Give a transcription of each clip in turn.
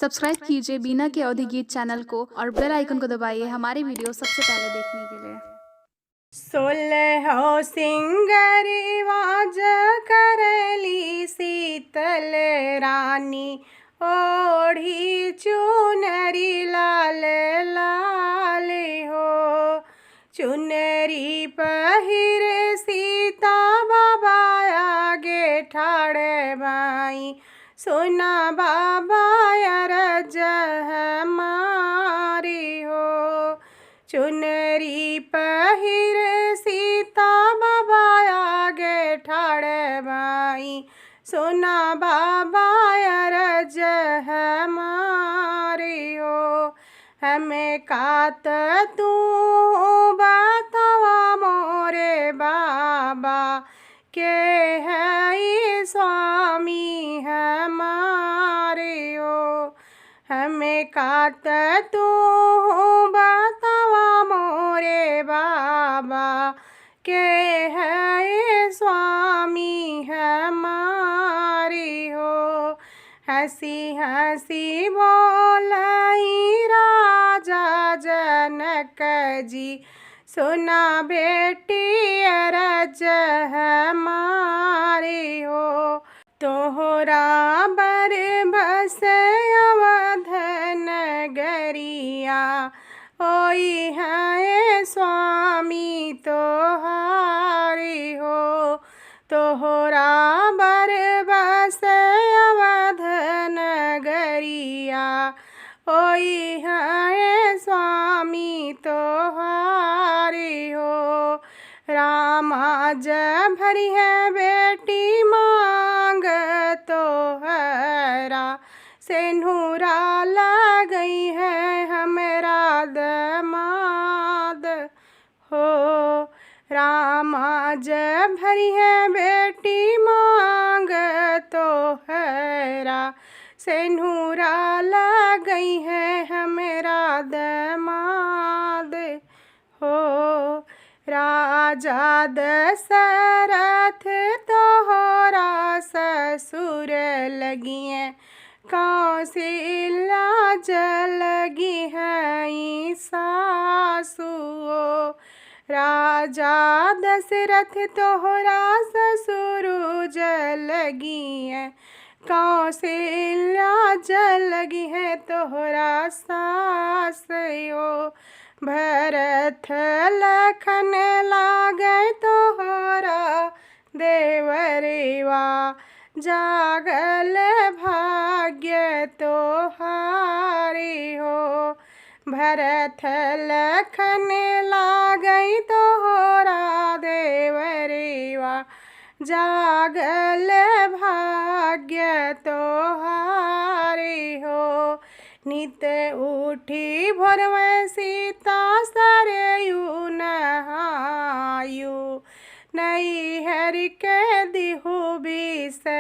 Subscribe कीजिए बीना के अवधि गीत चैनल को और बेल आइकन को दबाइए हमारी वीडियो सबसे पहले देखने के लिए। 16 सिंगरी वाज करली शीतल रानी, ओढ़ी चुनरी लाल लाल हो। चुनरी पहिर सीता बाबा आगे ठाड़ भाई, सोना बाबा अरज हमारी हो। चुनरी पहिर सीता बाबा आगे ठाड़ भाई, सोना बाबा अरज हमारी हो। हमें कात तू बतावा मोरे बाबा, के है स्वामी हमारे हो। हमें कात तू बतावा मोरे बाबा, के है स्वामी हमारी हो। हंसी हंसी बोलाई राजा जनक जी, सुना बेटी अरज हमारी हो। तोहरा बर बस अवध नगरिया, ओई है स्वामी तोहारी हो। तोहरा बर बस अवध नगरिया, ओई है स्वामी तोहारी हो। रामा जब भरी है बेटी मांग तोहरा, सेनुरा लगई है हमरा दमाद हो। रामा जब भरी है बेटी मांग तोहरा, सेनुरा लगई है हमरा दमाद हो। राजा दशरथ तोहरा ससुर लगिए, कौशल्या लगी है सासुओ। राजा दशरथ तोहरा ससुर लगी है, कौशल्या लगी है तोहरा सासयो। भरत लखन लागे तोहरा देवरेवा, जागल भाग्य तोहारी हो। भरत लखन लागे तोहरा देवरेवा, जागल भाग्य तोहारी हो। नित उठी भोर में सीता सरयू नहायू, नई हर के दिहु बिसराई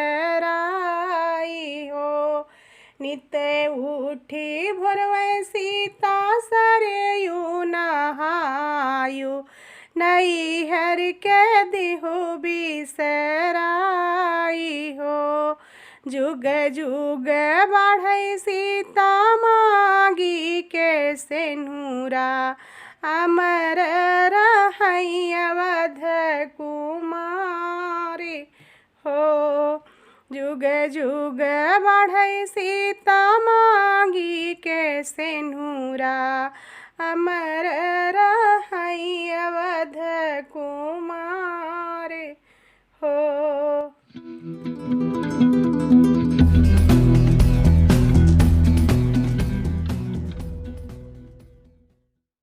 हो। नित उठी भोर में सीता सरयू नहायू, नई हर के दिहु बिसराई हो। जुग जुग बढ़ई सीता मांगी के सेनुरा, अमर रहई अवध कुमारी हो। जुग जुग बढ़ई सीता मांगी के सेनुरा, अमर रहई अवध कुमारी।